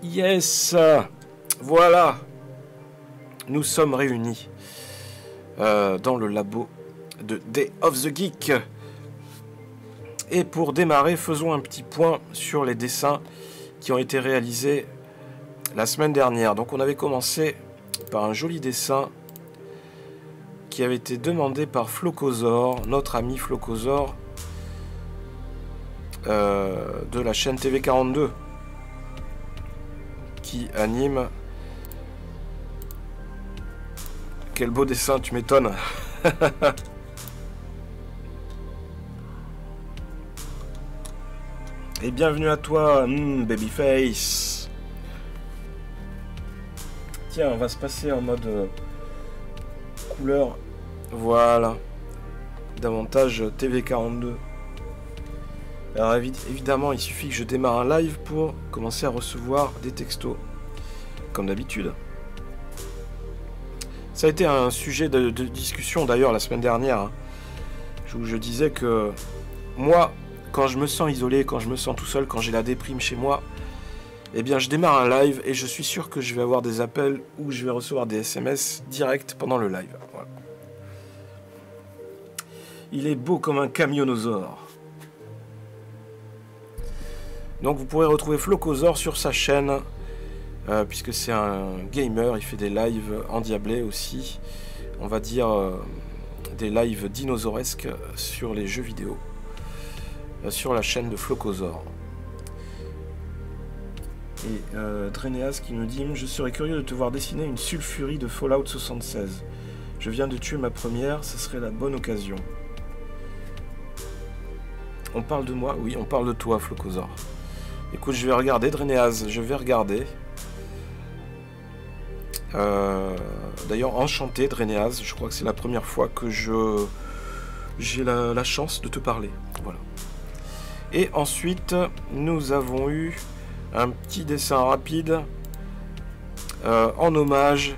Yes, voilà, nous sommes réunis dans le labo de Day of the Geek. Et pour démarrer, faisons un petit point sur les dessins qui ont été réalisés la semaine dernière. Donc on avait commencé par un joli dessin qui avait été demandé par Flocosaur, notre ami Flocosaur de la chaîne TV42 qui anime. Quel beau dessin, tu m'étonnes. Et bienvenue à toi, Babyface. Tiens, on va se passer en mode couleur. Voilà. Davantage TV42. Alors évidemment, il suffit que je démarre un live pour commencer à recevoir des textos. Comme d'habitude. Ça a été un sujet de discussion d'ailleurs la semaine dernière. Hein, où je disais que moi, quand je me sens isolé, quand je me sens tout seul, quand j'ai la déprime chez moi, eh bien je démarre un live et je suis sûr que je vais avoir des appels ou je vais recevoir des SMS direct pendant le live. Voilà. Il est beau comme un camionnosaure. Donc vous pourrez retrouver Flocosaur sur sa chaîne, puisque c'est un gamer, il fait des lives endiablés aussi, on va dire des lives dinosauresques sur les jeux vidéo, sur la chaîne de Flocosaur. Et Dreneas qui nous dit « Je serais curieux de te voir dessiner une sulfurie de Fallout 76. Je viens de tuer ma première, ce serait la bonne occasion. » On parle de moi? Oui, on parle de toi, Flocosaur. Écoute, je vais regarder, Dreneas, je vais regarder. D'ailleurs, enchanté, Dreneas, je crois que c'est la première fois que j'ai la chance de te parler. Voilà. Et ensuite, nous avons eu un petit dessin rapide en hommage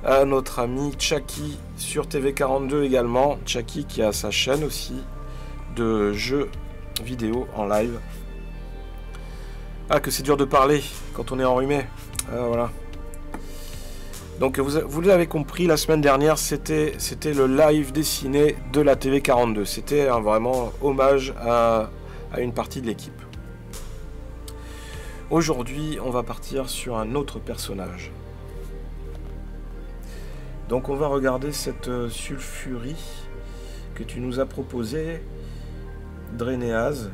à notre ami Chucky sur TV42 également. Chucky qui a sa chaîne aussi de jeux vidéo en live. Ah, que c'est dur de parler quand on est enrhumé. Voilà. Donc vous l'avez compris, la semaine dernière, c'était le live dessiné de la TV42. C'était vraiment hommage à une partie de l'équipe. Aujourd'hui, on va partir sur un autre personnage. Donc on va regarder cette sulfurie que tu nous as proposée, Dreneas.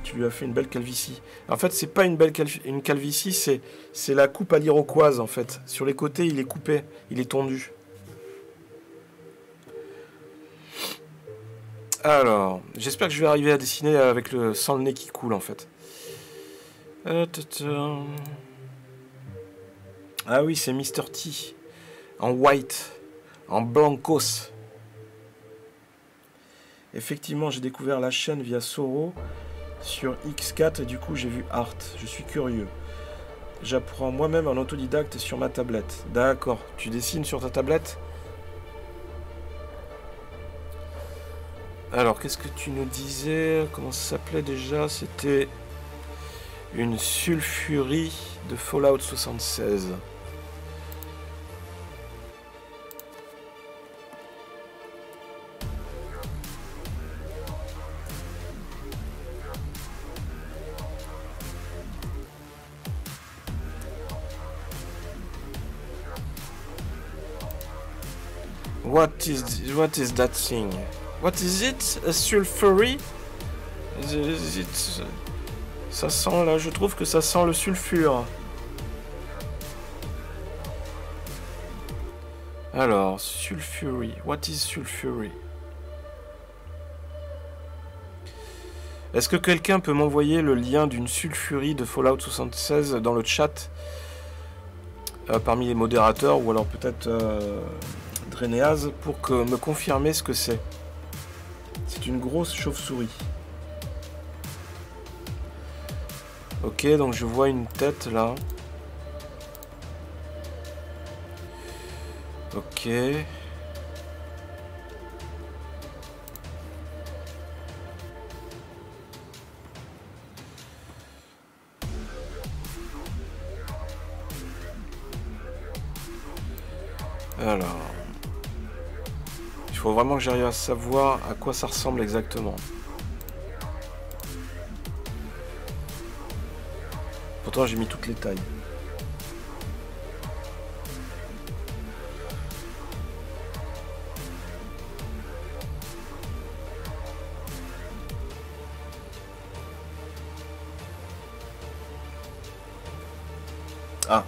Tu lui as fait une belle calvitie. En fait, c'est pas une belle calvitie, c'est la coupe à l'iroquoise en fait. Sur les côtés, il est coupé, il est tondu. Alors, j'espère que je vais arriver à dessiner avec sans le nez qui coule en fait. Ah oui, c'est Mr. T. En white, en blancos. Effectivement, j'ai découvert la chaîne via Soro sur X4 et du coup j'ai vu Art. Je suis curieux. J'apprends moi-même en autodidacte sur ma tablette. D'accord, tu dessines sur ta tablette? Alors, qu'est-ce que tu nous disais? Comment ça s'appelait déjà? C'était une sulfurie de Fallout 76. What is that thing? What is it? A sulfury? Ça sent là, je trouve que ça sent le sulfure. Alors, sulfury. What is sulfury? Est-ce que quelqu'un peut m'envoyer le lien d'une sulfurie de Fallout 76 dans le chat parmi les modérateurs ou alors peut-être Dreneas pour me confirmer ce que c'est? C'est une grosse chauve-souris. Ok, donc je vois une tête là. Ok. Alors, il faut vraiment que j'arrive à savoir à quoi ça ressemble exactement. Pourtant j'ai mis toutes les tailles. Ah,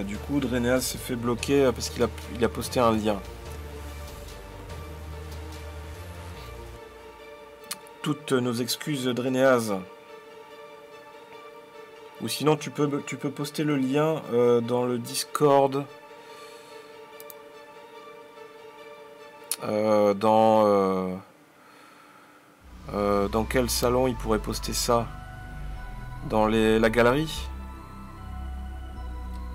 du coup, Dreneas s'est fait bloquer parce qu'il a posté un lien. Toutes nos excuses, Dreneas. Ou sinon, tu peux poster le lien dans le Discord. Dans quel salon il pourrait poster ça? Dans la galerie?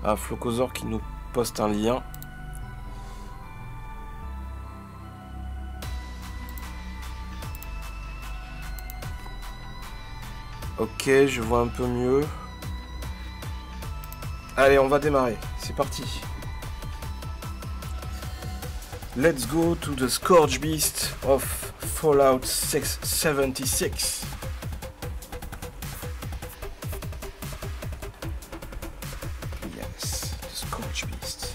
Ah, Flocosor qui nous poste un lien. Ok, je vois un peu mieux. Allez, on va démarrer. C'est parti. Let's go to the Scourge Beast of Fallout 76. Yes, the Scourge Beast.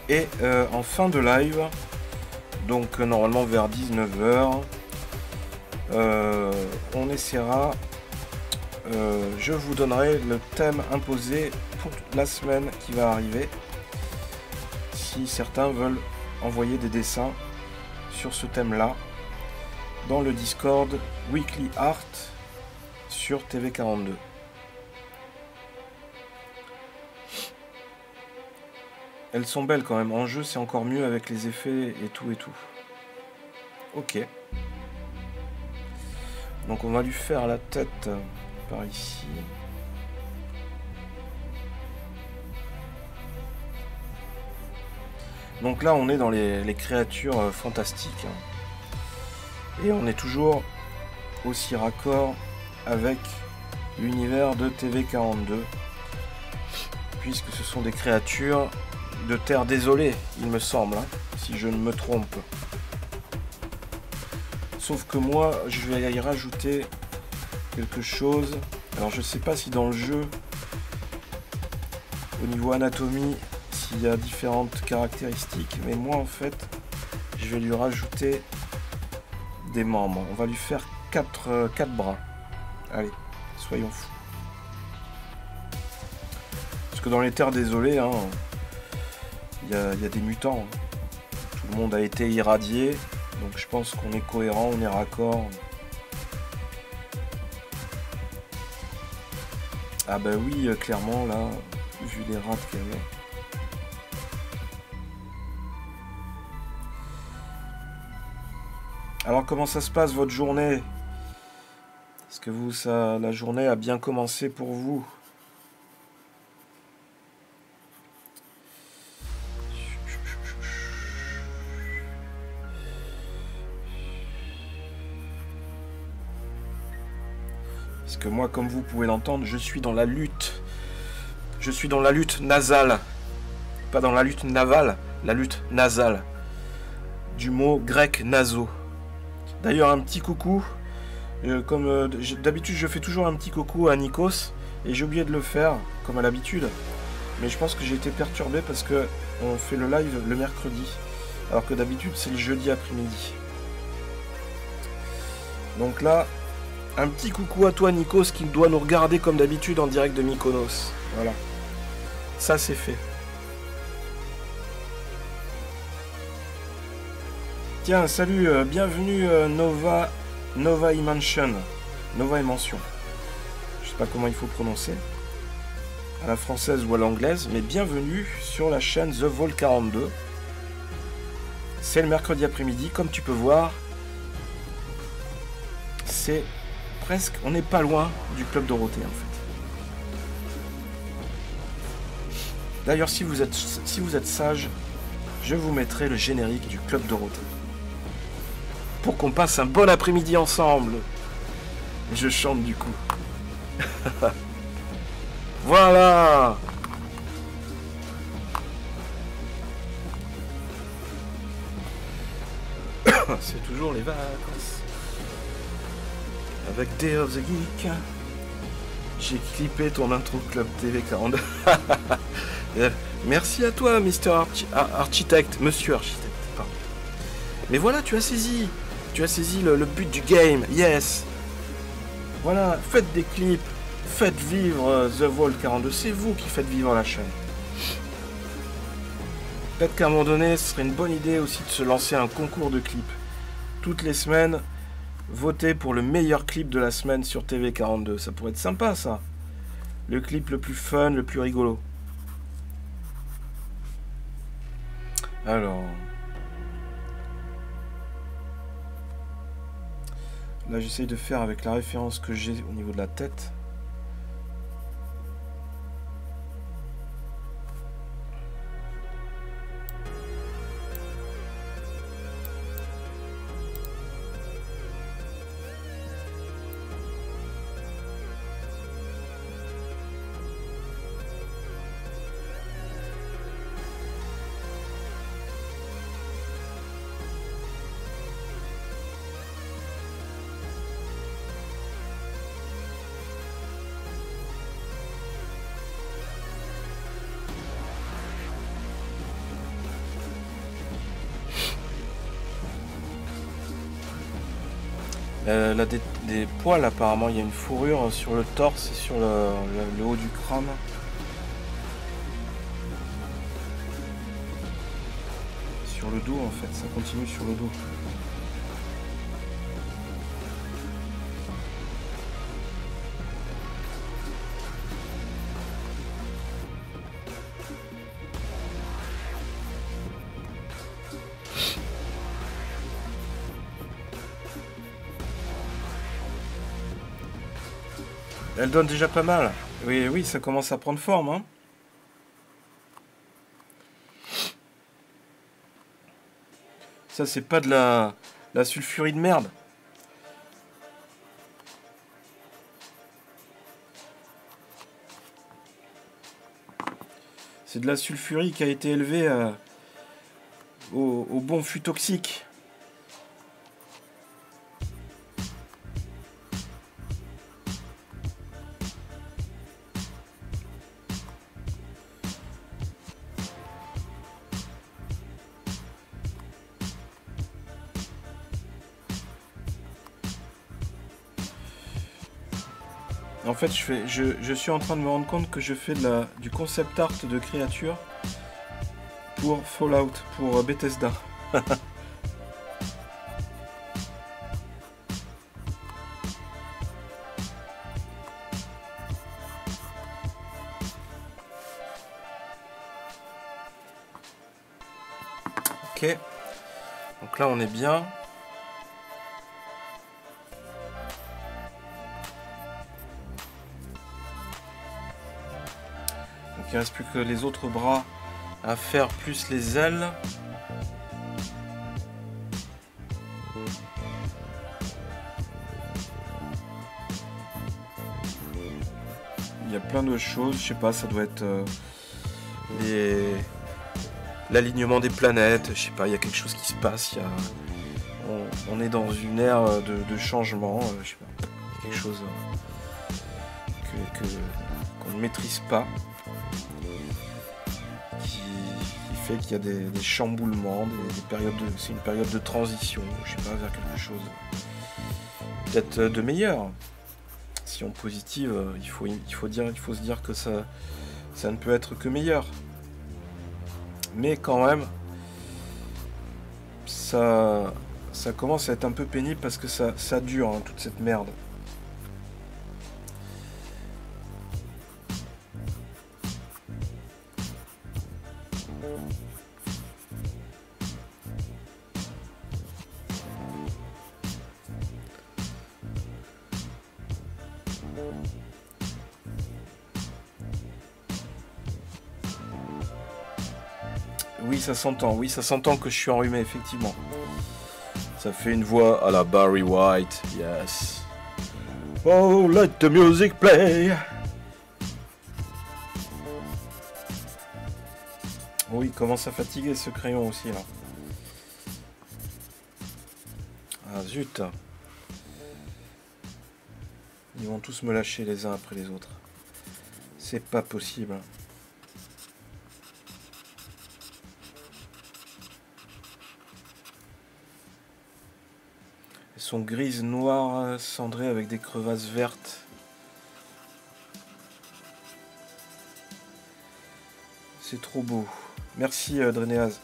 Et en fin de live, donc normalement vers 19 h, on essaiera, je vous donnerai le thème imposé pour la semaine qui va arriver, si certains veulent envoyer des dessins sur ce thème là dans le Discord Weekly Art sur TV42. Elles sont belles quand même. En jeu, c'est encore mieux avec les effets et tout et tout. Ok. Donc on va lui faire la tête par ici. Donc là, on est dans les créatures fantastiques. Et on est toujours aussi raccord avec l'univers de TV42. Puisque ce sont des créatures de terre désolée, il me semble, hein, si je ne me trompe. Sauf que moi, je vais y rajouter quelque chose. Alors, je sais pas si dans le jeu, au niveau anatomie, s'il y a différentes caractéristiques, mais moi, en fait, je vais lui rajouter des membres. On va lui faire 4 bras. Allez, soyons fous. Parce que dans les terres désolées, hein, il y a des mutants. Tout le monde a été irradié. Donc je pense qu'on est cohérent, on est raccord. Ah bah oui, clairement là, vu les rats qu'il y avait. Alors comment ça se passe votre journée? Est-ce que la journée a bien commencé pour vous? Parce que moi, comme vous pouvez l'entendre, je suis dans la lutte. Je suis dans la lutte nasale. Pas dans la lutte navale, la lutte nasale. Du mot grec naso. D'ailleurs, un petit coucou. Comme d'habitude, je fais toujours un petit coucou à Nikos. Et j'ai oublié de le faire, comme à l'habitude. Mais je pense que j'ai été perturbé parce que on fait le live le mercredi. Alors que d'habitude, c'est le jeudi après-midi. Donc là, un petit coucou à toi, Nikos, qui doit nous regarder comme d'habitude en direct de Mykonos. Voilà. Ça, c'est fait. Tiens, salut, bienvenue Nova Emansion. Nova Emansion. Je sais pas comment il faut prononcer. À la française ou à l'anglaise, mais bienvenue sur la chaîne The Vol 42. C'est le mercredi après-midi, comme tu peux voir. C'est presque, on n'est pas loin du Club Dorothée en fait. D'ailleurs, si vous êtes sage, je vous mettrai le générique du Club Dorothée. Pour qu'on passe un bon après-midi ensemble. Je chante du coup. Voilà. C'est toujours les vacances. Avec Day of the Geek. J'ai clippé ton intro Club TV 42. Merci à toi, Mr. Architect. Monsieur Architect. Pardon. Mais voilà, tu as saisi. Tu as saisi le but du game. Yes. Voilà, faites des clips. Faites vivre The Vault 42. C'est vous qui faites vivre la chaîne. Peut-être qu'à un moment donné, ce serait une bonne idée aussi de se lancer un concours de clips. Toutes les semaines, votez pour le meilleur clip de la semaine sur TV42. Ça pourrait être sympa, ça. Le clip le plus fun, le plus rigolo. Alors... Là, j'essaye de faire avec la référence que j'ai au niveau de la tête. Là, des poils, apparemment, il y a une fourrure sur le torse et sur le haut du crâne. Sur le dos, en fait, ça continue sur le dos. Elle donne déjà pas mal. Oui, oui, ça commence à prendre forme, hein. Ça, c'est pas de la sulfurie de merde. C'est de la sulfurie qui a été élevée au bon fût toxique. En fait, je suis en train de me rendre compte que je fais du concept art de créatures pour Fallout, pour Bethesda. Ok. Donc là, on est bien. Il ne reste plus que les autres bras à faire, plus les ailes. Il y a plein de choses, je sais pas, ça doit être l'alignement des planètes, je sais pas, il y a quelque chose qui se passe, on est dans une ère de changement, je sais pas, quelque chose qu'on ne maîtrise pas. Qui fait qu'il y a des chamboulements, des périodes c'est une période de transition, je sais pas, vers quelque chose peut-être de meilleur. Si on positive, il faut se dire que ça ne peut être que meilleur. Mais quand même, ça commence à être un peu pénible parce que ça dure, hein, toute cette merde. Oui, ça s'entend. Oui, ça s'entend que je suis enrhumé, effectivement. Ça fait une voix à la Barry White. Yes. Oh, let the music play. Oui, il commence à fatiguer ce crayon aussi, là. Ah, zut. Ils vont tous me lâcher les uns après les autres. C'est pas possible. Elles sont grises, noires, cendrées avec des crevasses vertes. C'est trop beau. Merci Drenéaz.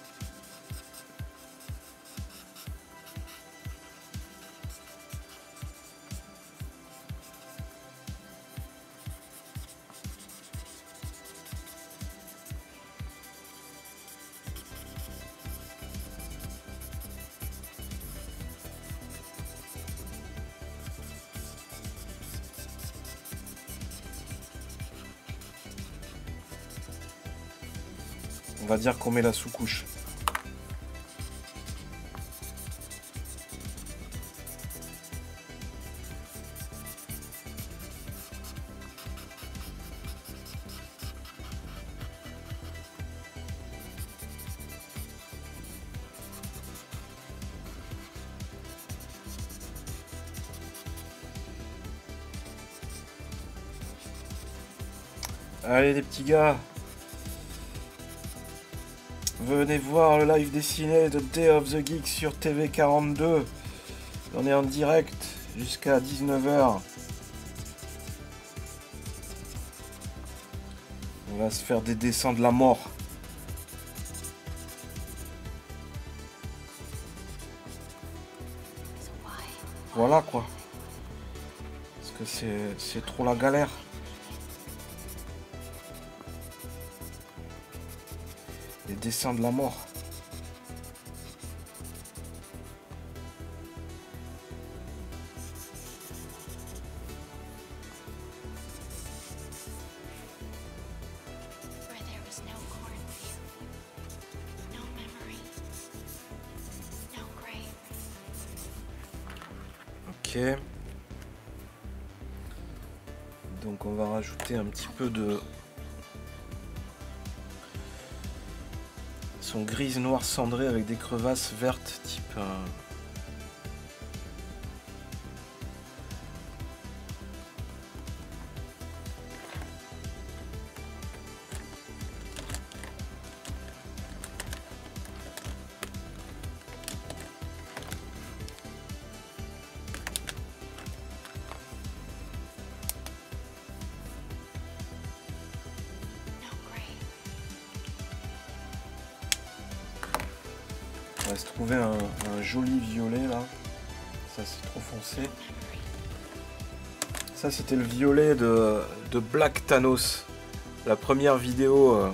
On va dire qu'on met la sous-couche. Allez les petits gars, venez voir le live dessiné de Day of the Geek sur TV42. On est en direct jusqu'à 19h. On va se faire des dessins de la mort. Voilà quoi. Parce que c'est trop la galère. Les dessins de la mort. Ok. Donc on va rajouter un petit peu de... Sont grises, noires, cendrées avec des crevasses vertes type... On va se trouver un joli violet là. Ça c'est trop foncé. Ça c'était le violet de Black Thanos. La première vidéo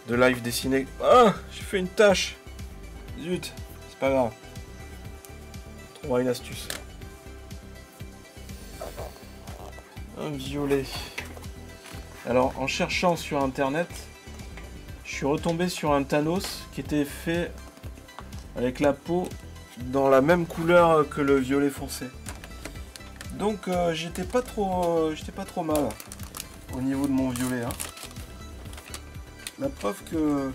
de live dessiné. Ah, j'ai fait une tache. Zut, c'est pas grave. On trouvera une astuce. Un violet. Alors en cherchant sur internet, je suis retombé sur un Thanos qui était fait avec la peau dans la même couleur que le violet foncé. Donc j'étais pas trop mal au niveau de mon violet. Hein. La preuve que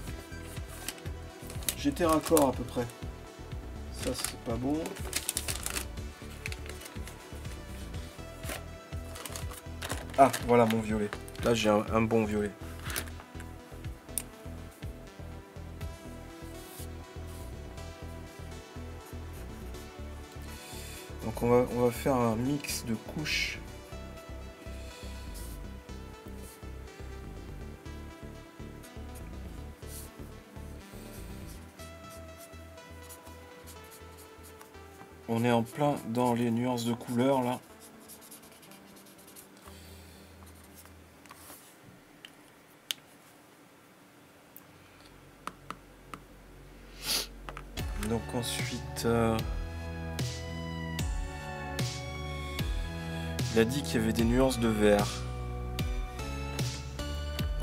j'étais raccord à peu près. Ça c'est pas bon. Ah voilà mon violet. Là j'ai un bon violet. Donc on va faire un mix de couches. On est en plein dans les nuances de couleurs là. Donc ensuite... il a dit qu'il y avait des nuances de vert.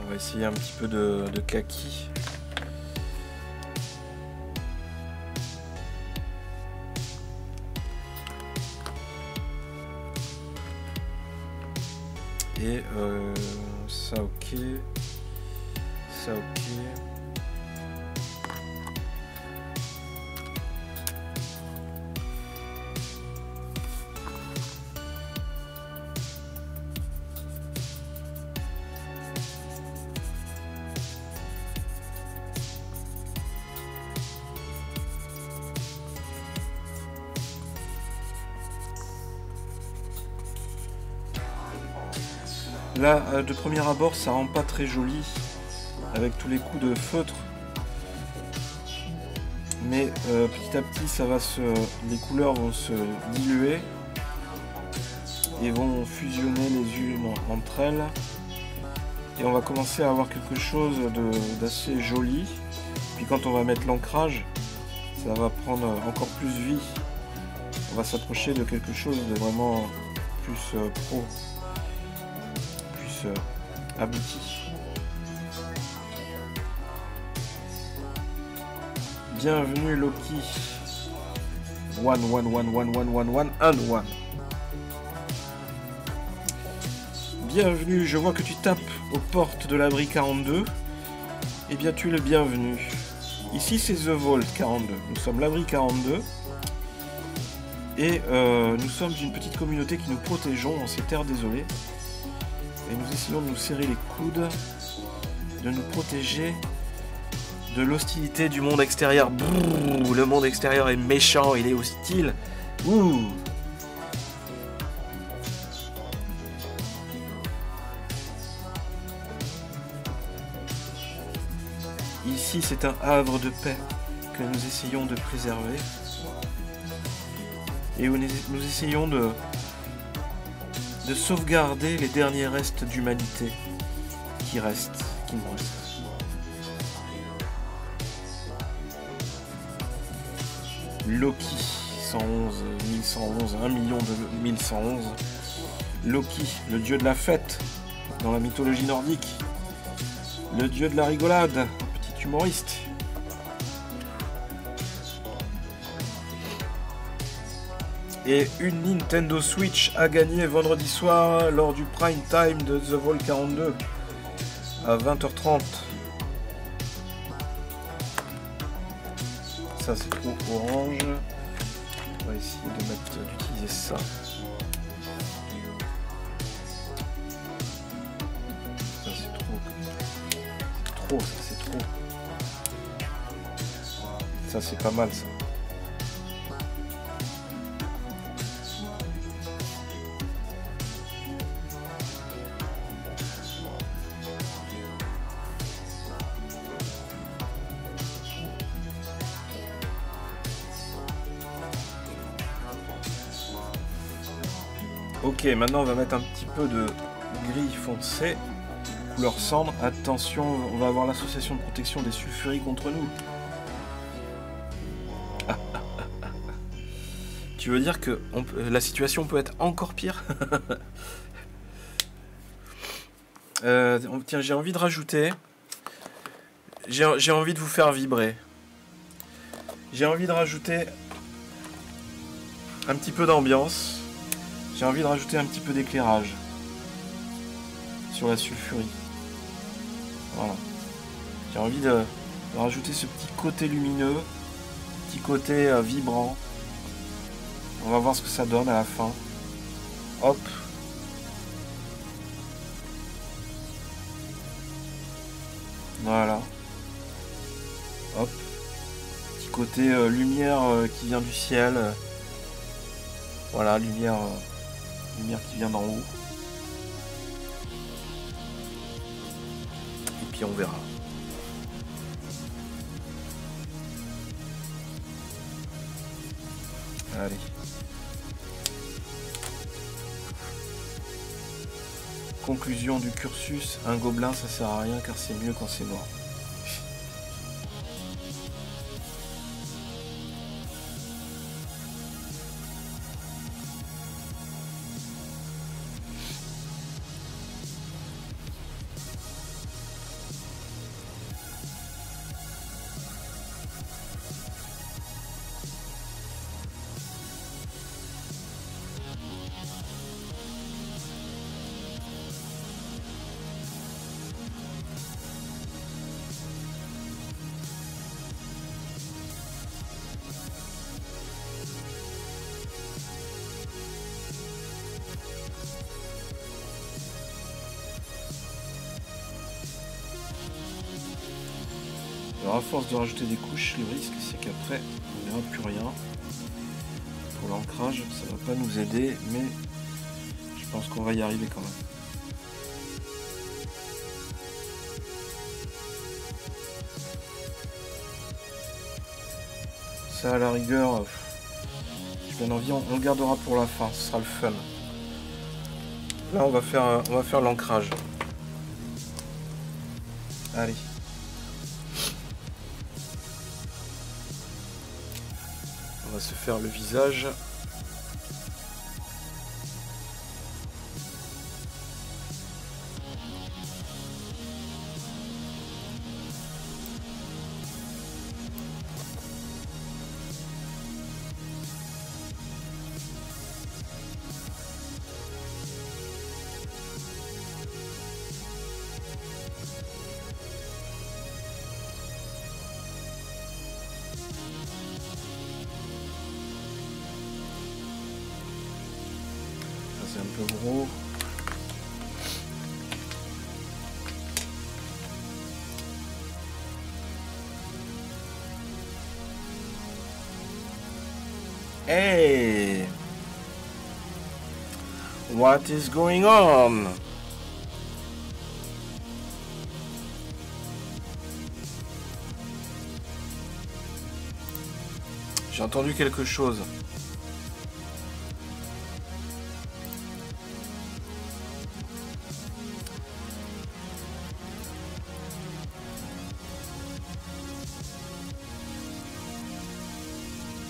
On va essayer un petit peu de kaki. Et ça ok. Ça ok. Là, de premier abord, ça rend pas très joli avec tous les coups de feutre. Mais petit à petit, les couleurs vont se diluer et vont fusionner les unes entre elles. Et on va commencer à avoir quelque chose d'assez joli. Puis quand on va mettre l'ancrage, ça va prendre encore plus vie. On va s'approcher de quelque chose de vraiment plus pro. Abouti. Bienvenue Loki. One. Bienvenue, je vois que tu tapes aux portes de l'abri 42. Eh bien tu es le bienvenu. Ici c'est The Vault 42. Nous sommes l'abri 42. Et nous sommes une petite communauté qui nous protégeons en ces terres désolées. Et nous essayons de nous serrer les coudes, de nous protéger de l'hostilité du monde extérieur. Brrr, le monde extérieur est méchant, il est hostile. Ouh. Ici, c'est un havre de paix que nous essayons de préserver. Et où nous essayons de sauvegarder les derniers restes d'humanité qui nous restent. Loki, 111, 1111, 1 million de 1111. Loki, le dieu de la fête dans la mythologie nordique. Le dieu de la rigolade, petit humoriste. Et une Nintendo Switch à gagner vendredi soir lors du prime time de The Vault 42 à 20h30. Ça c'est trop orange. On va essayer d'utiliser ça. Ça c'est trop. Ça c'est trop. Ça c'est pas mal ça. Ok, maintenant on va mettre un petit peu de gris foncé, couleur cendre. Attention, on va avoir l'association de protection des sulfuries contre nous. Tu veux dire que la situation peut être encore pire? Tiens, j'ai envie de rajouter... J'ai envie de vous faire vibrer. J'ai envie de rajouter un petit peu d'ambiance. J'ai envie de rajouter un petit peu d'éclairage sur la sulfurie. Voilà. J'ai envie de rajouter ce petit côté lumineux, petit côté vibrant. On va voir ce que ça donne à la fin. Hop. Voilà. Hop. Petit côté lumière qui vient du ciel. Voilà, lumière qui vient d'en haut. Et puis on verra. Allez. Conclusion du cursus, un gobelin ça sert à rien car c'est mieux quand c'est mort. à force de rajouter des couches, le risque c'est qu'après on verra plus rien. Pour l'ancrage, ça va pas nous aider, mais je pense qu'on va y arriver quand même. Ça à la rigueur, j'ai bien envie, on le gardera pour la fin, ce sera le fun. Là on va faire l'ancrage. Allez. On va se faire le visage. C'est un peu gros. Hey! What is going on? J'ai entendu quelque chose.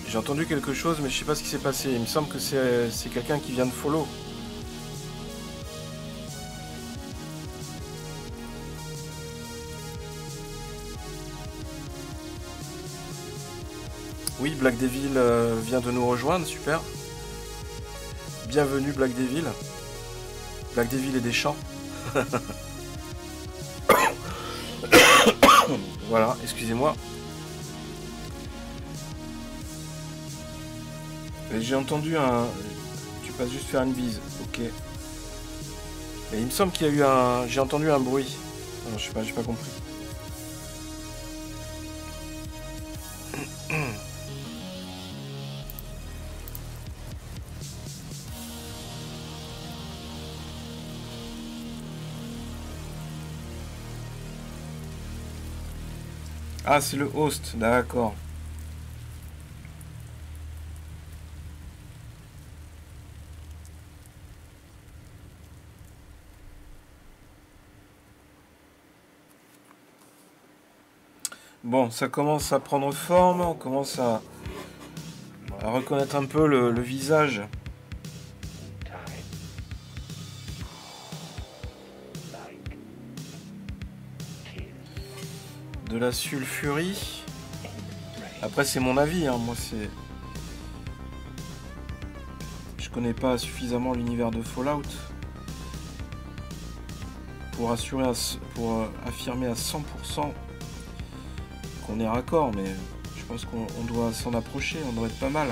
J'ai entendu quelque chose, mais je sais pas ce qui s'est passé. Il me semble que c'est quelqu'un qui vient de follow. Oui, Black Devil vient de nous rejoindre, super. Bienvenue Black Devil. Black Devil et des chants. Voilà, excusez-moi. J'ai entendu un... Tu passes juste faire une bise, ok. Et il me semble qu'il y a eu un... J'ai entendu un bruit. Non, je sais pas, j'ai pas compris. Ah, c'est le host, d'accord. Bon, ça commence à prendre forme, on commence à reconnaître un peu le visage. De la sulfurie. Après, c'est mon avis, hein. Moi c'est... Je connais pas suffisamment l'univers de Fallout pour affirmer à 100% qu'on est raccord, mais je pense qu'on doit s'en approcher, on doit être pas mal.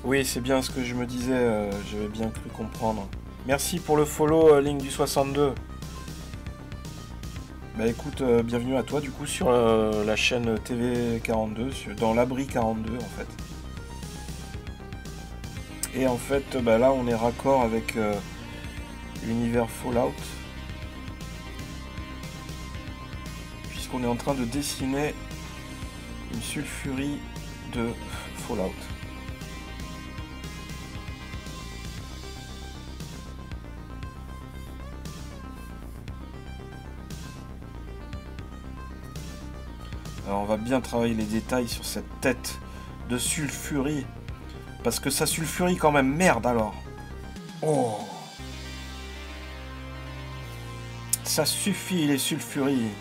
Oui, c'est bien ce que je me disais, j'avais bien cru comprendre. Merci pour le follow, Link du 62. Bah écoute, bienvenue à toi du coup sur la chaîne TV42, dans l'abri 42 en fait. Et en fait, bah là on est raccord avec l'univers Fallout. Puisqu'on est en train de dessiner une sulfurie de Fallout. Alors on va bien travailler les détails sur cette tête de sulfurie. Parce que ça sulfurie quand même. Merde alors. Oh. Ça suffit les sulfuries.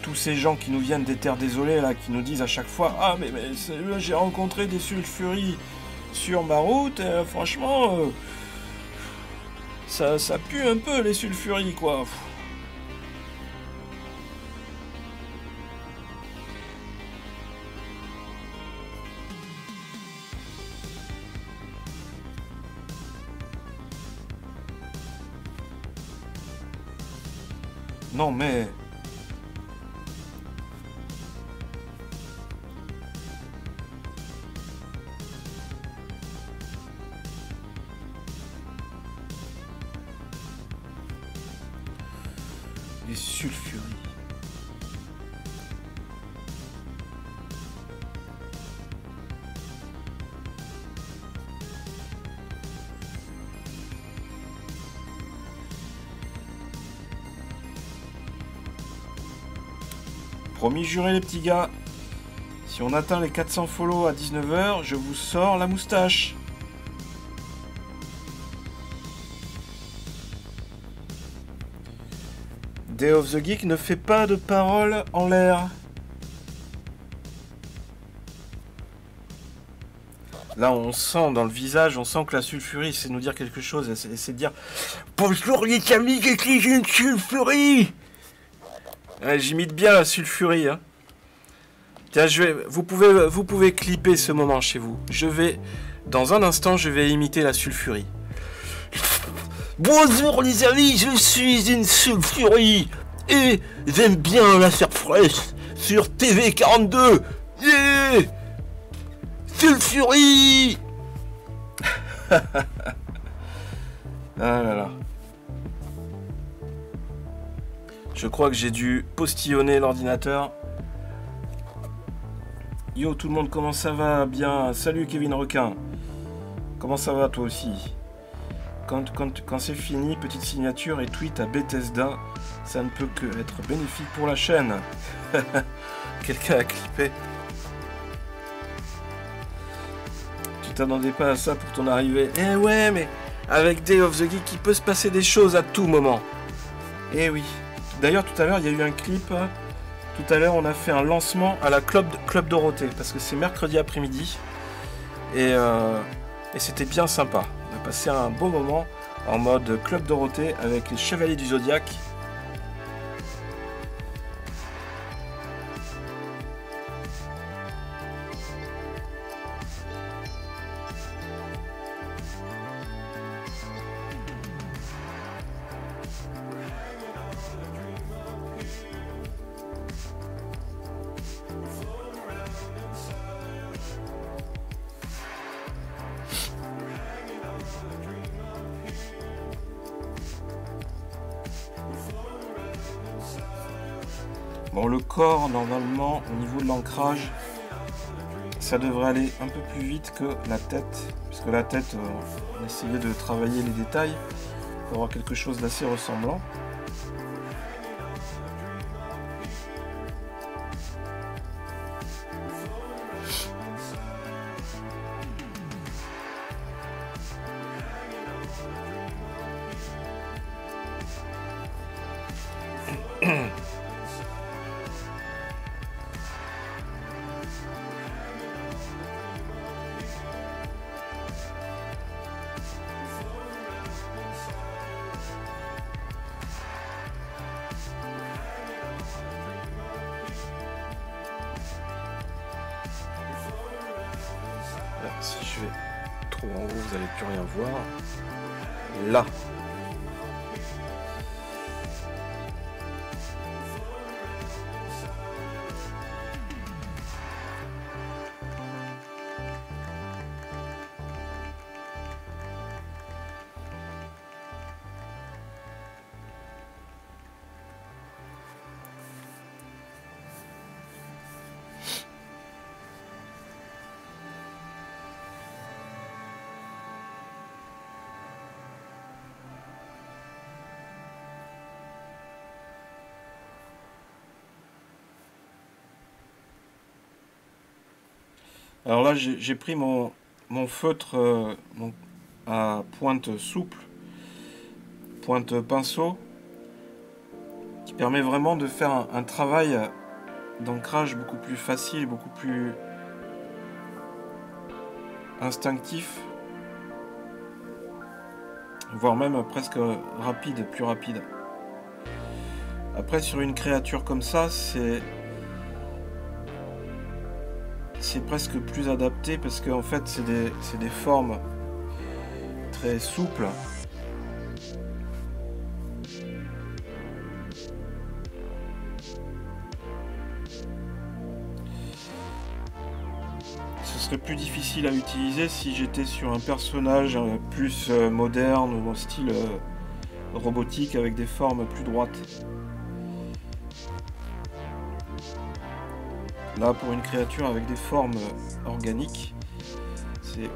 Tous ces gens qui nous viennent des terres désolées là, qui nous disent à chaque fois: ah mais j'ai rencontré des sulfuries sur ma route, et, franchement ça pue un peu les sulfuries quoi. Non mais... les sulfuries. Promis juré les petits gars, si on atteint les 400 follow à 19 h, je vous sors la moustache. Day of the Geek ne fait pas de paroles en l'air. Là, on sent dans le visage, on sent que la sulfurie, c'est nous dire quelque chose. C'est de dire: bonjour les amis, je suis une sulfurie. J'imite bien la sulfurie. Hein. Tiens, vous pouvez clipper ce moment chez vous. Dans un instant, je vais imiter la sulfurie. Bonjour les amis, je suis une sulfurie. Et j'aime bien la faire fraîche sur TV42. Yeah, sulfurie. Ah là là. Je crois que j'ai dû postillonner l'ordinateur. Yo tout le monde, comment ça va? Bien. Salut Kevin Requin. Comment ça va toi aussi? Quand c'est fini, petite signature et tweet à Bethesda. Ça ne peut que être bénéfique pour la chaîne. Quelqu'un a clippé. Tu t'attendais pas à ça pour ton arrivée? Eh ouais, mais avec Day of the Geek, il peut se passer des choses à tout moment. Eh oui. D'ailleurs, tout à l'heure, il y a eu un clip. Tout à l'heure, on a fait un lancement à la Club Dorothée. Parce que c'est mercredi après-midi. Et c'était bien sympa. On a passé un beau moment en mode Club Dorothée avec les Chevaliers du Zodiaque. Bon, le corps, normalement, au niveau de l'ancrage, ça devrait aller un peu plus vite que la tête. Puisque la tête, on essayait de travailler les détails pour avoir quelque chose d'assez ressemblant. Si je vais trop en haut, vous n'allez plus rien voir. Là. Alors là, j'ai pris mon feutre à pointe souple, pointe pinceau, qui permet vraiment de faire un travail d'ancrage beaucoup plus facile, beaucoup plus instinctif, voire même presque rapide, plus rapide. Après, sur une créature comme ça, c'est presque plus adapté parce qu'en fait, c'est des formes très souples. Ce serait plus difficile à utiliser si j'étais sur un personnage plus moderne ou en style robotique avec des formes plus droites. Là, pour une créature avec des formes organiques, c'est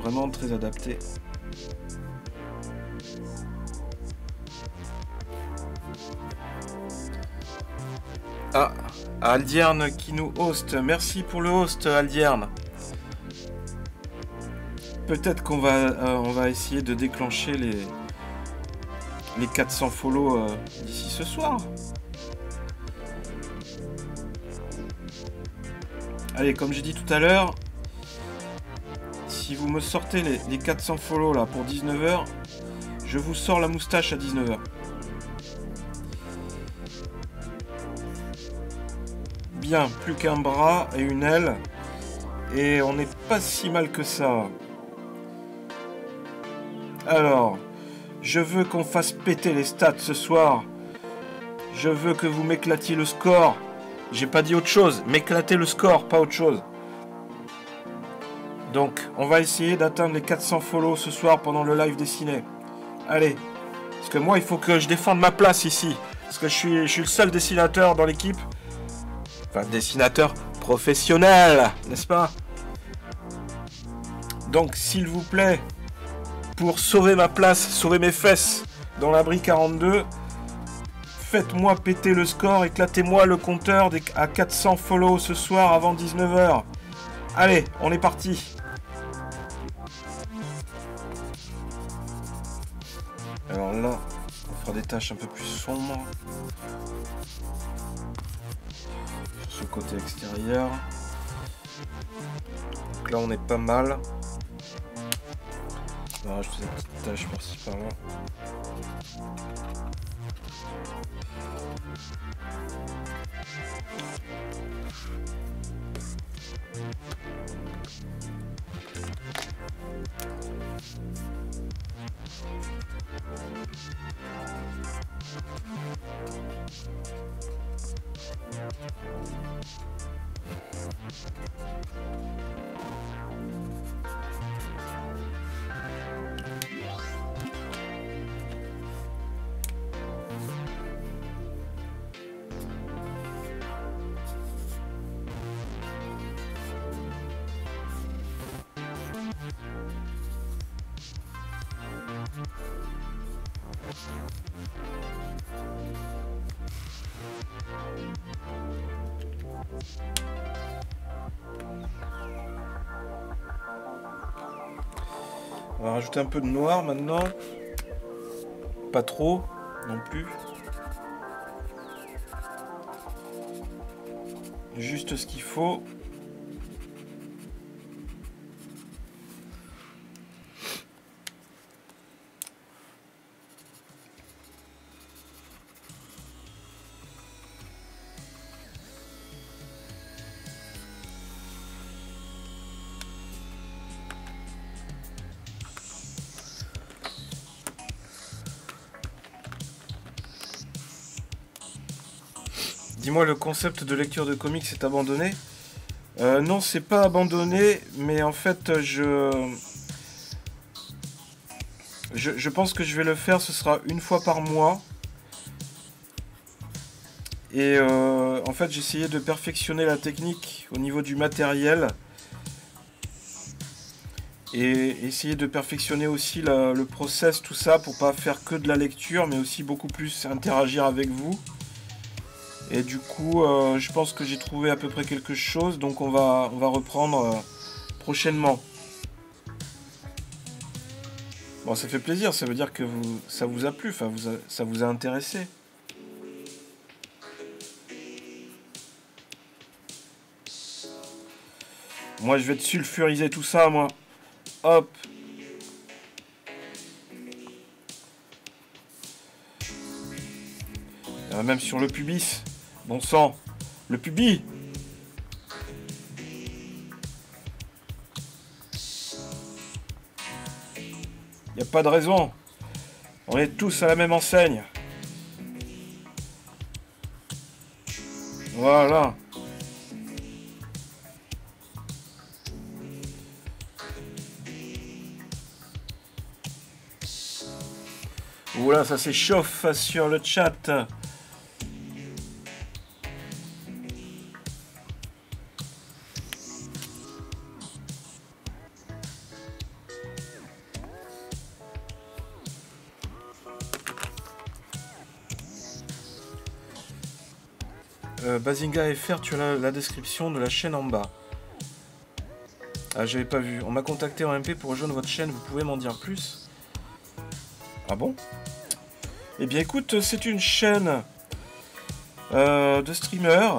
vraiment très adapté. Ah, Aldierne qui nous host. Merci pour le host, Aldierne. Peut-être qu'on va essayer de déclencher les 400 follow d'ici ce soir. Allez, comme j'ai dit tout à l'heure, si vous me sortez les 400 follow là pour 19h, je vous sors la moustache à 19h. Bien, plus qu'un bras et une aile. Et on n'est pas si mal que ça. Alors, je veux qu'on fasse péter les stats ce soir. Je veux que vous m'éclatiez le score. J'ai pas dit autre chose, m'éclater le score, pas autre chose. Donc, on va essayer d'atteindre les 400 follow ce soir pendant le live dessiné. Allez, parce que moi, il faut que je défende ma place ici. Parce que je suis le seul dessinateur dans l'équipe. Enfin, dessinateur professionnel, n'est-ce pas? Donc, s'il vous plaît, pour sauver ma place, sauver mes fesses dans l'abri 42... faites-moi péter le score, éclatez-moi le compteur à 400 follow ce soir avant 19h. Allez, on est parti. Alors là, on fera des tâches un peu plus sombres. Sur ce côté extérieur. Donc là, on est pas mal. On va rajouter des petites tâches par-ci par-là. On va rajouter un peu de noir maintenant. Pas trop non plus. Juste ce qu'il faut. Dis-moi, le concept de lecture de comics est abandonné? Non, c'est pas abandonné, mais en fait, je pense que je vais le faire, ce sera une fois par mois. Et en fait, j'ai essayé de perfectionner la technique au niveau du matériel. Et essayer de perfectionner aussi le process, tout ça, pour pas faire que de la lecture, mais aussi beaucoup plus interagir avec vous. Et du coup, je pense que j'ai trouvé à peu près quelque chose, donc on va reprendre prochainement. Bon, ça fait plaisir, ça veut dire que ça vous a plu, enfin, ça vous a intéressé. Moi, je vais te sulfuriser tout ça, moi. Hop. Même sur le pubis. Bon sang. Le pubis. Y a pas de raison. On est tous à la même enseigne. Voilà. Voilà, ça s'échauffe sur le chat. Bazinga FR, tu as la description de la chaîne en bas. Ah, j'avais pas vu. On m'a contacté en MP pour rejoindre votre chaîne, vous pouvez m'en dire plus? Ah bon? Eh bien écoute, c'est une chaîne de streamers,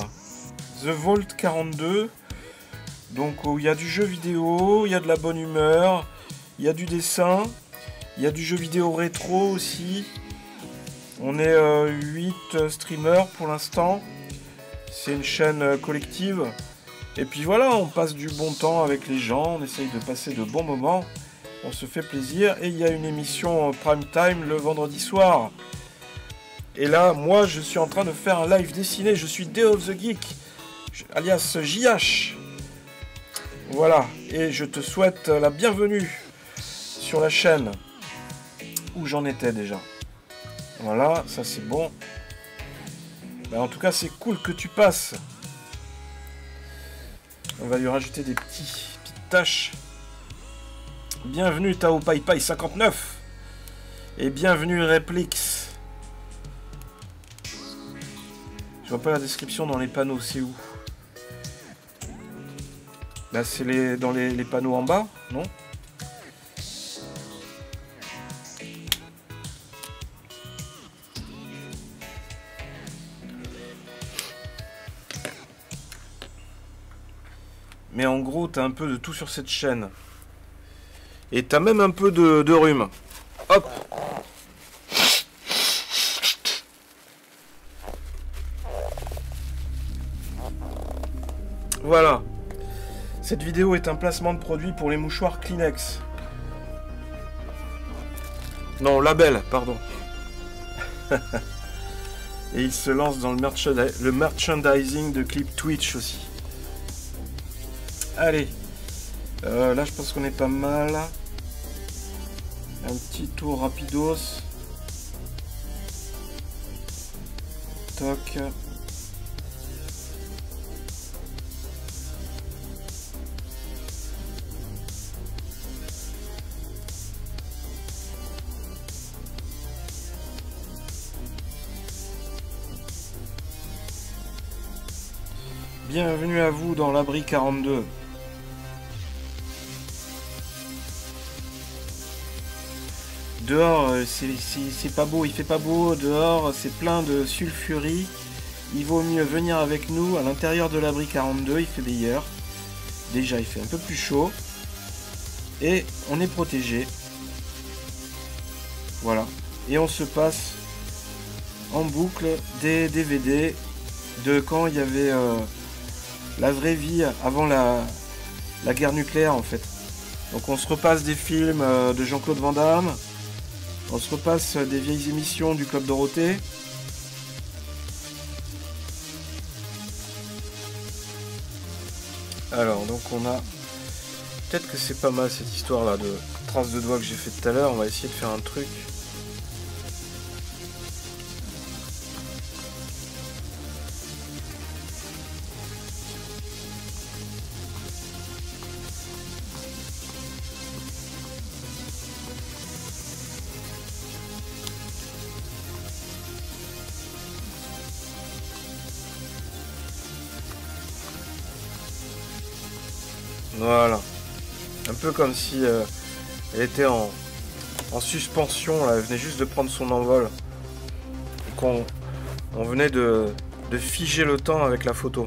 The Vault 42, donc où il y a du jeu vidéo, il y a de la bonne humeur, il y a du dessin, il y a du jeu vidéo rétro aussi. On est 8 streamers pour l'instant. C'est une chaîne collective. Et puis voilà, on passe du bon temps avec les gens, on essaye de passer de bons moments, on se fait plaisir. Et il y a une émission prime time le vendredi soir. Et là, moi, je suis en train de faire un live dessiné, je suis Day of the Geek, alias JH. Voilà, et je te souhaite la bienvenue sur la chaîne, où j'en étais déjà. Voilà, ça c'est bon. Ben, en tout cas, c'est cool que tu passes. On va lui rajouter des petites tâches. Bienvenue Tao Pai Pai 59. Et bienvenue Replix. Je vois pas la description dans les panneaux, c'est où? Là, c'est dans les panneaux en bas, non? Mais en gros, t'as un peu de tout sur cette chaîne. Et t'as même un peu de rhume. Hop! Voilà. Cette vidéo est un placement de produit pour les mouchoirs Kleenex. Non, label, pardon. Et il se lance dans le merchandising de clips Twitch aussi. Allez, là je pense qu'on est pas mal. Un petit tour rapidos. Toc. Bienvenue à vous dans l'abri 42. Dehors, c'est pas beau, il fait pas beau. Dehors, c'est plein de sulfurie. Il vaut mieux venir avec nous à l'intérieur de l'abri 42. Il fait meilleur. Déjà, il fait un peu plus chaud. Et on est protégé. Voilà. Et on se passe en boucle des DVD de quand il y avait la vraie vie avant la guerre nucléaire, en fait. Donc on se repasse des films de Jean-Claude Van Damme. On se repasse des vieilles émissions du Club Dorothée. Alors, donc on a... Peut-être que c'est pas mal cette histoire-là de traces de doigts que j'ai fait tout à l'heure. On va essayer de faire un truc. Voilà. peu comme si elle était en suspension, là. Elle venait juste de prendre son envol. Et qu'on venait de figer le temps avec la photo.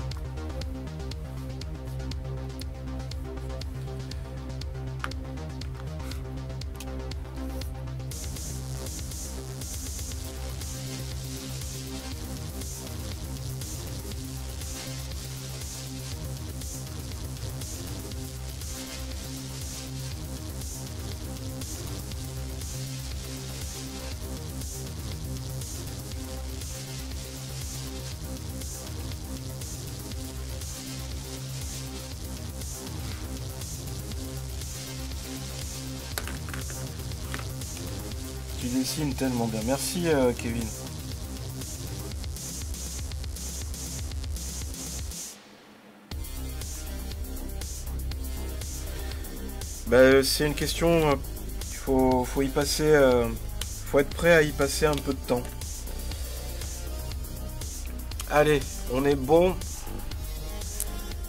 Tu dessines tellement bien. Merci Kevin. Bah, c'est une question, faut y passer, faut être prêt à y passer un peu de temps. Allez, on est bon.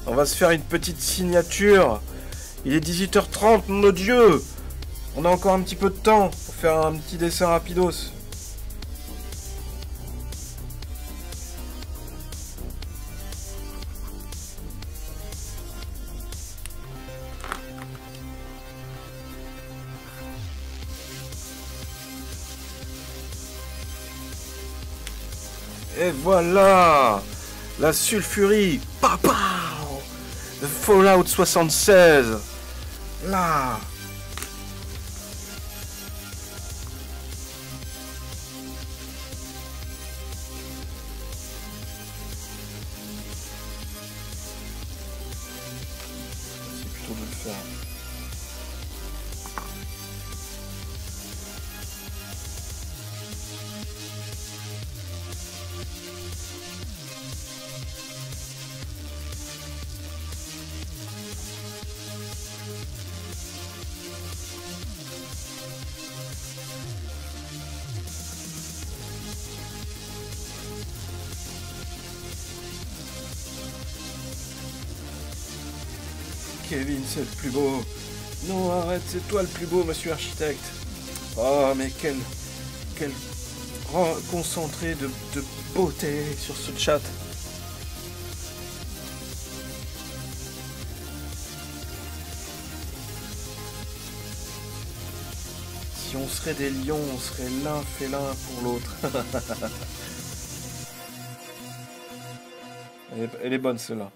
On va se faire une petite signature. Il est 18h30, mon Dieu. On a encore un petit peu de temps pour faire un petit dessin rapidos. Et voilà, la sulfurie. Papa, le Fallout 76. Là. C'est plutôt de le faire. Kevin, c'est le plus beau. Non, arrête, c'est toi le plus beau, monsieur architecte. Oh, mais quel concentré de beauté sur ce chat. Si on serait des lions, on serait l'un félin pour l'autre. Elle est bonne, celle-là.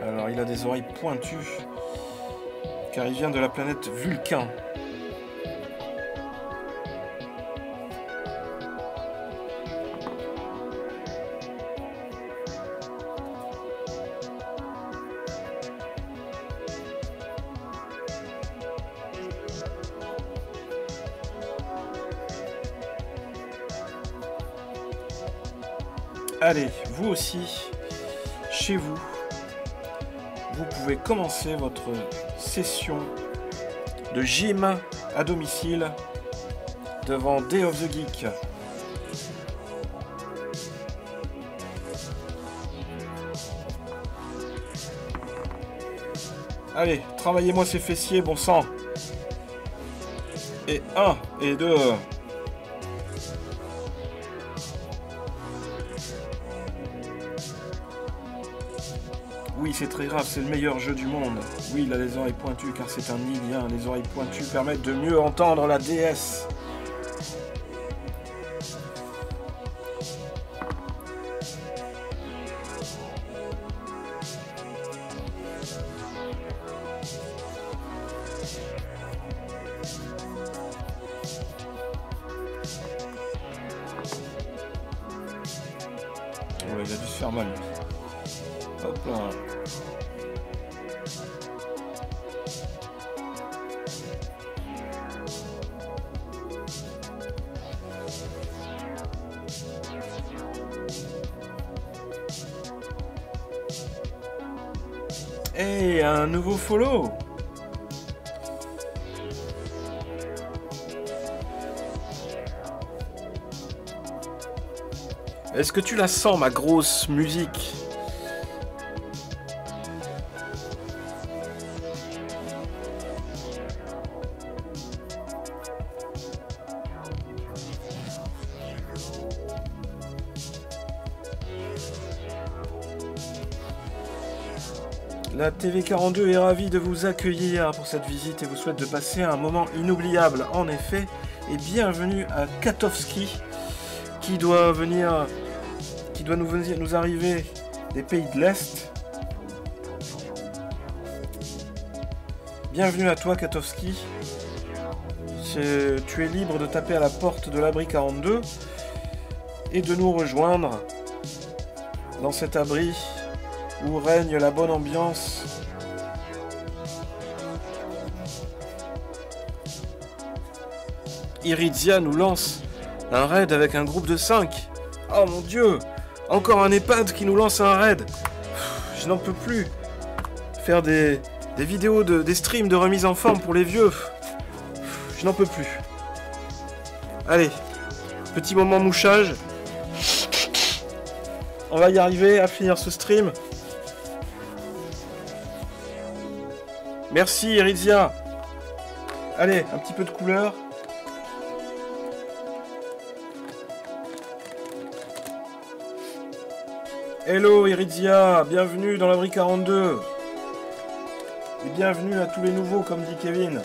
Alors, il a des oreilles pointues, car il vient de la planète Vulcain. Allez, vous aussi, chez vous, vous pouvez commencer votre session de gym à domicile devant Day of the Geek. Allez, travaillez-moi ces fessiers, bon sang. Et 1, et 2... Oui, c'est très grave, c'est le meilleur jeu du monde. Oui, il a les oreilles pointues car c'est un Ilien. Les oreilles pointues permettent de mieux entendre la déesse. Ouais, il a dû se faire mal, lui. Hop là. Hey, un nouveau follow. Est-ce que tu la sens, ma grosse musique? La TV42 est ravie de vous accueillir pour cette visite et vous souhaite de passer un moment inoubliable. En effet, et bienvenue à Katowski, qui doit nous arriver des pays de l'Est. Bienvenue à toi, Katowski. Tu es libre de taper à la porte de l'abri 42 et de nous rejoindre dans cet abri où règne la bonne ambiance. Iridia nous lance un raid avec un groupe de 5. Oh mon dieu! Encore un EHPAD qui nous lance un raid. Je n'en peux plus. Faire des vidéos, des streams de remise en forme pour les vieux. Je n'en peux plus. Allez, petit moment mouchage. On va y arriver à finir ce stream. Merci Iridia. Allez, un petit peu de couleur. Hello Iridia, bienvenue dans l'abri 42. Et bienvenue à tous les nouveaux, comme dit Kevin.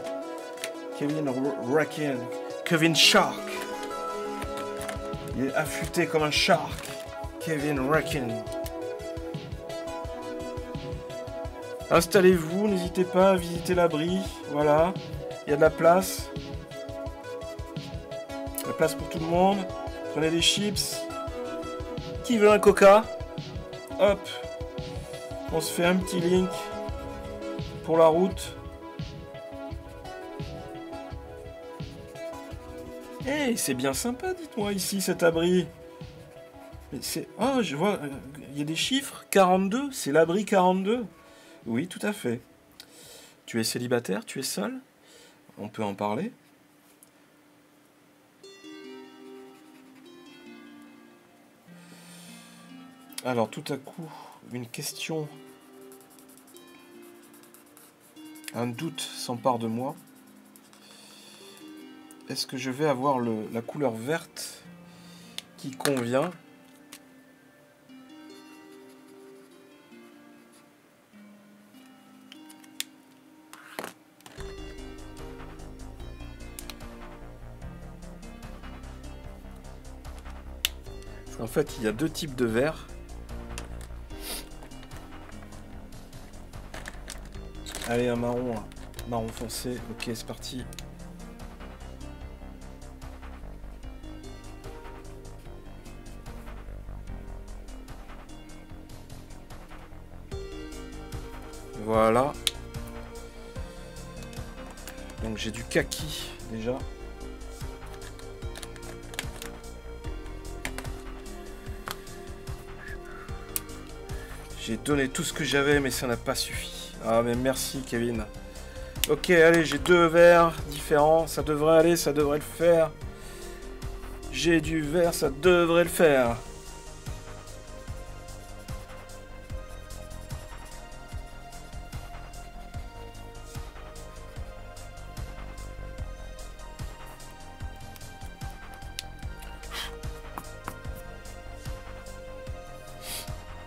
Kevin Shark. Il est affûté comme un shark. Kevin Rakin. Installez-vous, n'hésitez pas à visiter l'abri. Voilà, il y a de la place. La place pour tout le monde. Prenez des chips. Qui veut un coca? Hop. On se fait un petit link pour la route. Hey, c'est bien sympa, dites-moi, ici, cet abri. C'est... Oh, je vois, il y a des chiffres. 42, c'est l'abri 42. Oui, tout à fait. Tu es célibataire, tu es seul? On peut en parler. Alors, tout à coup, une question, un doute s'empare de moi. Est-ce que je vais avoir la couleur verte qui convient ? Parce qu'en fait, il y a deux types de verres. Allez, un marron foncé. Ok, c'est parti. Voilà. Donc j'ai du kaki déjà. J'ai donné tout ce que j'avais, mais ça n'a pas suffi. Ah, mais merci, Kevin. Ok, allez, j'ai deux verres différents. Ça devrait aller, ça devrait le faire. J'ai du vert, ça devrait le faire.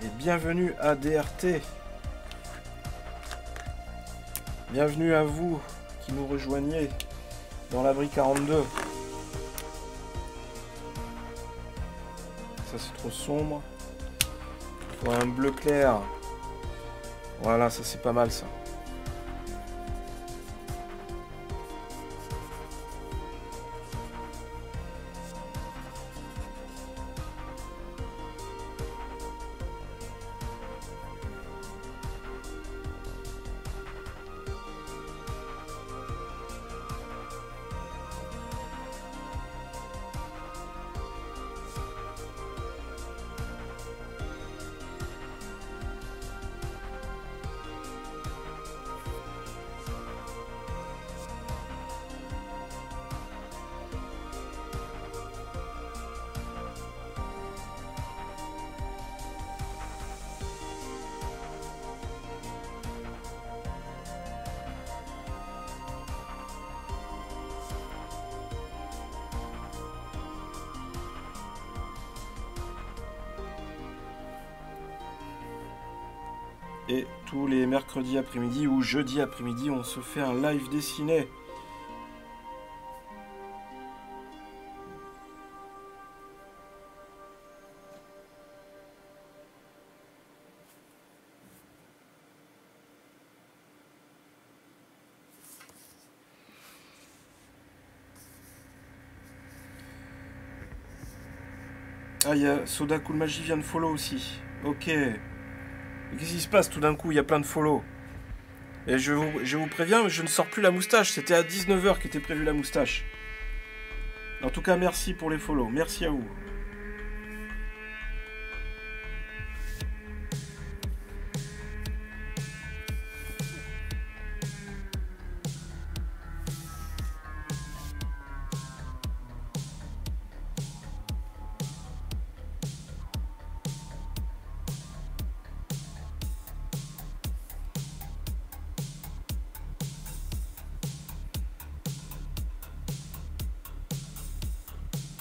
Et bienvenue à DRT. Bienvenue à vous qui nous rejoignez dans l'abri 42. Ça c'est trop sombre. Il faut un bleu clair. Voilà, ça c'est pas mal ça. Et tous les mercredis après-midi ou jeudi après-midi, on se fait un live dessiné. Ah, il y a Soda Cool Magie vient de follow aussi. Ok. Qu'est-ce qui se passe tout d'un coup? Il y a plein de follow. Et je vous préviens, je ne sors plus la moustache. C'était à 19 h qu'était prévue la moustache. En tout cas, merci pour les follow. Merci à vous.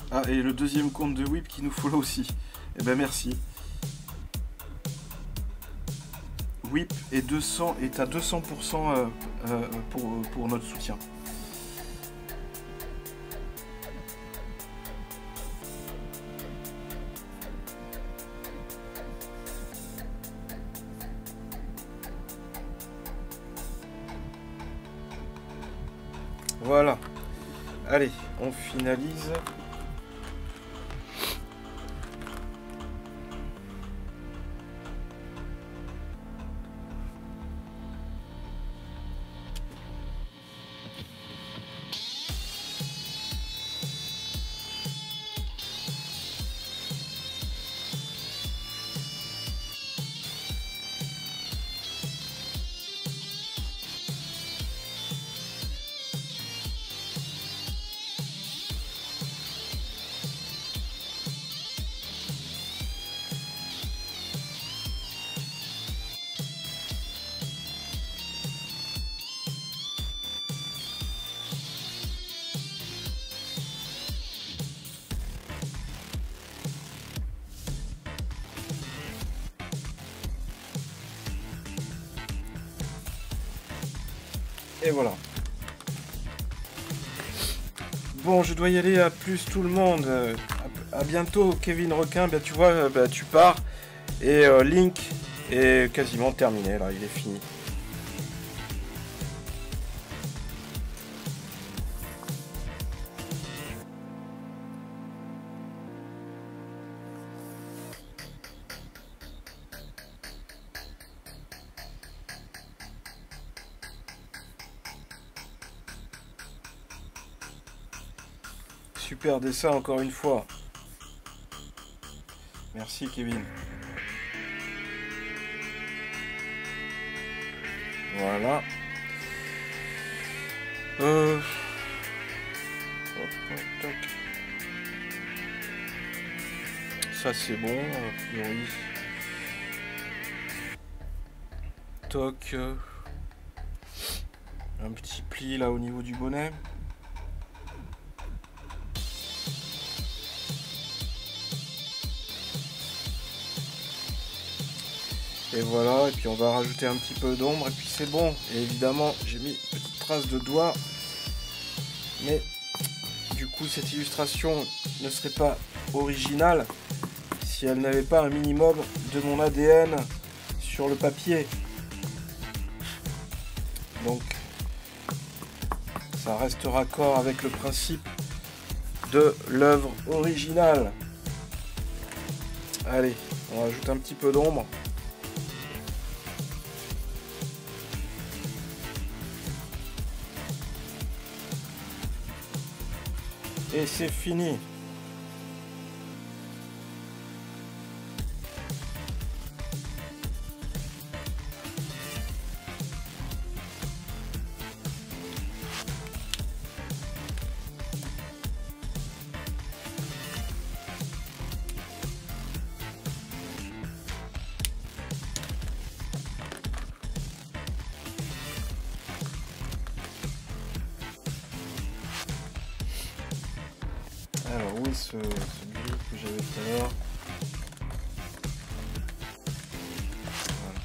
Ah, et le deuxième compte de Whip qui nous follow aussi. Eh ben merci. Whip est à 200% pour notre soutien. Voilà. Allez, on finalise. Et voilà. Bon, je dois y aller. À plus tout le monde. À bientôt, Kevin Requin. Ben, tu vois, ben, tu pars. Et Link est quasiment terminé. Là, il est fini. Super dessin encore une fois. Merci Kevin. Voilà. Hop, tac. Ça c'est bon, a priori. Toc. Un petit pli là au niveau du bonnet. Et voilà, et puis on va rajouter un petit peu d'ombre, et puis c'est bon. Et évidemment, j'ai mis une petite trace de doigt. Mais du coup, cette illustration ne serait pas originale si elle n'avait pas un minimum de mon ADN sur le papier. Donc, ça reste raccord avec le principe de l'œuvre originale. Allez, on rajoute un petit peu d'ombre. Et c'est fini. Alors, où est ce gris que j'avais tout à l'heure? Voilà.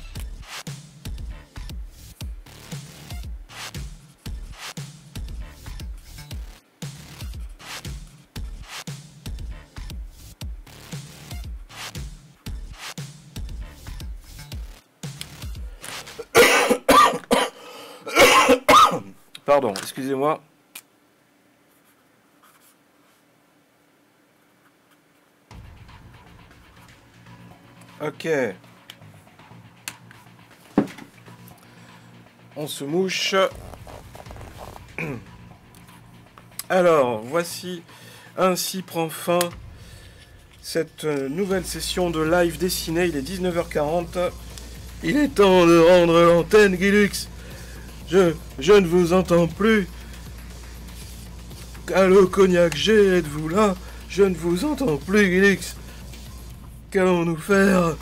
Pardon, excusez-moi. Ok. On se mouche. Alors, voici, ainsi prend fin cette nouvelle session de live dessiné. Il est 19h40. Il est temps de rendre l'antenne, Guilux. Je ne vous entends plus. Allô, Cognac G, êtes-vous là? Je ne vous entends plus, Guilux. Qu'allons-nous faire?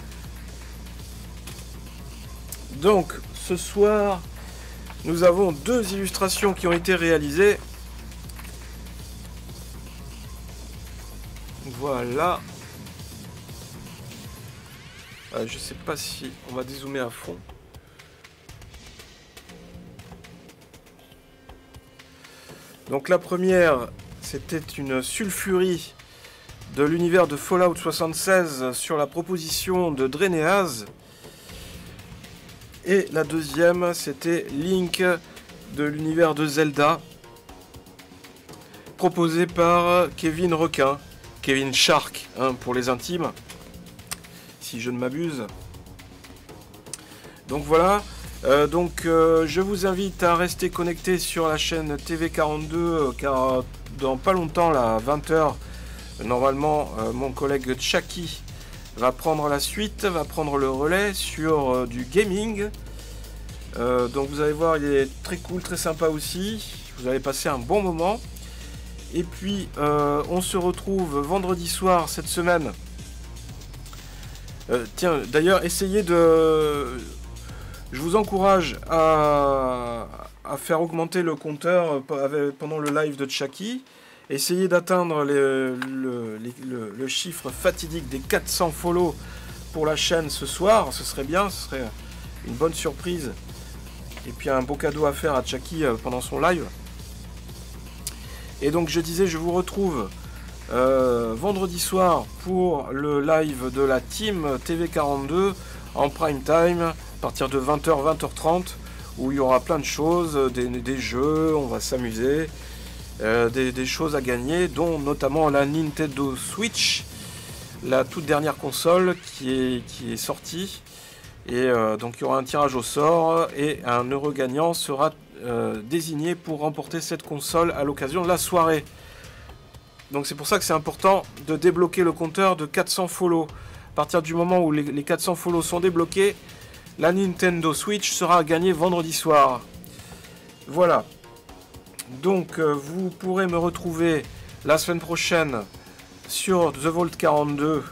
Donc, ce soir, nous avons 2 illustrations qui ont été réalisées. Voilà. Je sais pas si on va dézoomer à fond. Donc la première, c'était une sulfurie de l'univers de Fallout 76 sur la proposition de Dreneaz. Et la deuxième, c'était Link de l'univers de Zelda, proposé par Kevin Requin, Kevin Shark, hein, pour les intimes, si je ne m'abuse. Donc voilà, je vous invite à rester connecté sur la chaîne TV42, car dans pas longtemps, là, à 20h, normalement, mon collègue Chucky va prendre la suite, va prendre le relais sur du gaming. Donc vous allez voir, il est très cool, très sympa aussi. Vous allez passer un bon moment. Et puis on se retrouve vendredi soir cette semaine. Tiens, d'ailleurs, essayez de... Je vous encourage à faire augmenter le compteur pendant le live de Chucky. Essayez d'atteindre le chiffre fatidique des 400 follow pour la chaîne ce soir. Ce serait bien, ce serait une bonne surprise. Et puis un beau cadeau à faire à Chucky pendant son live. Et donc je disais, je vous retrouve vendredi soir pour le live de la team TV42 en prime time à partir de 20h, 20h30, où il y aura plein de choses, des jeux, on va s'amuser. Des choses à gagner, dont notamment la Nintendo Switch, la toute dernière console qui est sortie. Et donc il y aura un tirage au sort et un heureux gagnant sera désigné pour remporter cette console à l'occasion de la soirée. Donc c'est pour ça que c'est important de débloquer le compteur de 400 follow. À partir du moment où les 400 follow sont débloqués, la Nintendo Switch sera à gagner vendredi soir. Voilà. Donc vous pourrez me retrouver la semaine prochaine sur The Vault 42,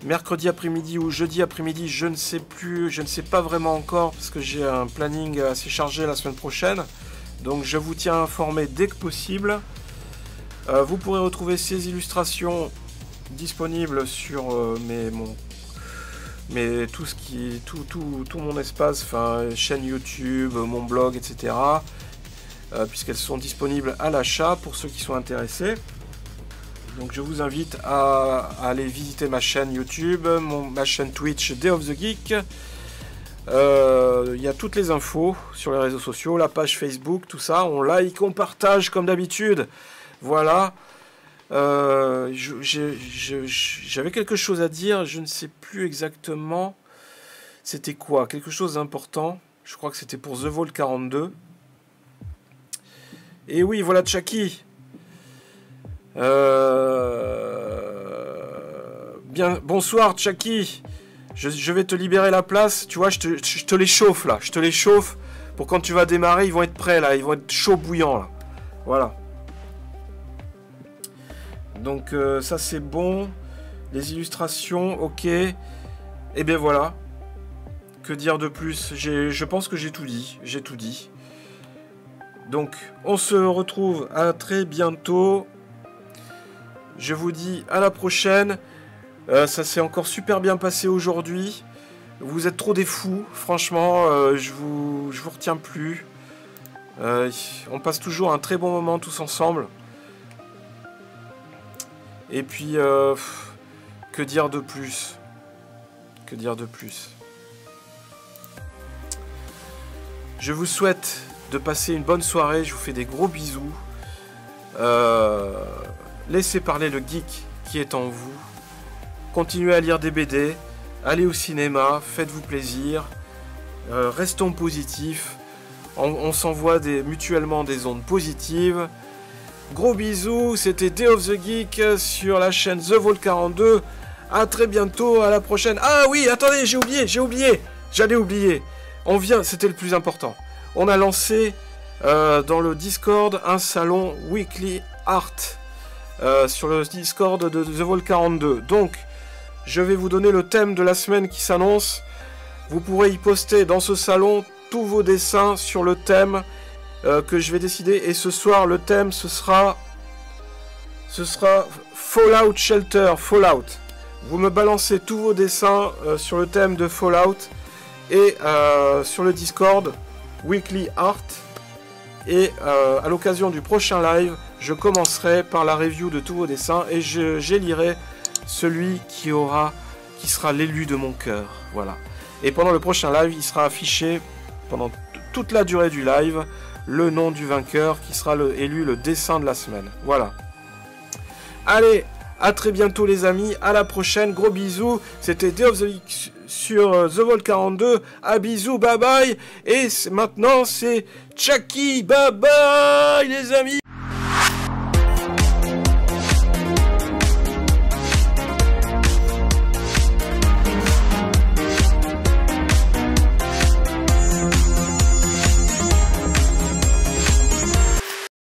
mercredi après-midi ou jeudi après-midi, je ne sais plus, je ne sais pas vraiment encore parce que j'ai un planning assez chargé la semaine prochaine. Donc je vous tiens informé dès que possible. Vous pourrez retrouver ces illustrations disponibles sur tout mon espace, enfin chaîne YouTube, mon blog, etc. Puisqu'elles sont disponibles à l'achat pour ceux qui sont intéressés. Donc je vous invite à aller visiter ma chaîne YouTube, ma chaîne Twitch Day of the Geek. Il y a toutes les infos sur les réseaux sociaux, la page Facebook, tout ça. On like, on partage comme d'habitude. Voilà. J'avais quelque chose à dire, je ne sais plus exactement. C'était quoi? Quelque chose d'important. Je crois que c'était pour The Vault 42. Et oui, voilà Chucky. Bien, bonsoir Chucky. Je vais te libérer la place. Tu vois, je te les chauffe là. Je te les chauffe pour quand tu vas démarrer, ils vont être prêts là. Ils vont être chauds bouillants là. Voilà. Donc ça c'est bon. Les illustrations, ok. Et bien voilà. Que dire de plus? Je pense que j'ai tout dit. J'ai tout dit. Donc, on se retrouve à très bientôt. Je vous dis à la prochaine. Ça s'est encore super bien passé aujourd'hui. Vous êtes trop des fous. Franchement, je vous retiens plus. On passe toujours un très bon moment tous ensemble. Et puis, que dire de plus? Que dire de plus? Je vous souhaite de passer une bonne soirée. Je vous fais des gros bisous. Laissez parler le geek qui est en vous. Continuez à lire des BD. Allez au cinéma. Faites-vous plaisir. Restons positifs. On s'envoie mutuellement des ondes positives. Gros bisous. C'était Day of the Geek sur la chaîne The Vault 42. À très bientôt. À la prochaine. Ah oui, attendez, j'ai oublié. J'allais oublier. C'était le plus important. On a lancé dans le Discord un salon Weekly Art sur le Discord de The Vault 42. Donc, je vais vous donner le thème de la semaine qui s'annonce. Vous pourrez y poster dans ce salon tous vos dessins sur le thème que je vais décider. Et ce soir, le thème, ce sera Fallout Shelter, Fallout. Vous me balancez tous vos dessins sur le thème de Fallout et sur le Discord Weekly Art. Et à l'occasion du prochain live, je commencerai par la review de tous vos dessins et j'élirai celui qui sera l'élu de mon cœur. Voilà. Et pendant le prochain live, il sera affiché pendant toute la durée du live le nom du vainqueur qui sera élu le dessin de la semaine. Voilà. Allez, à très bientôt les amis, à la prochaine, gros bisous. C'était Day of the Geek sur The Vault 42. À bisous, bye bye. Et maintenant c'est Chucky, bye bye les amis.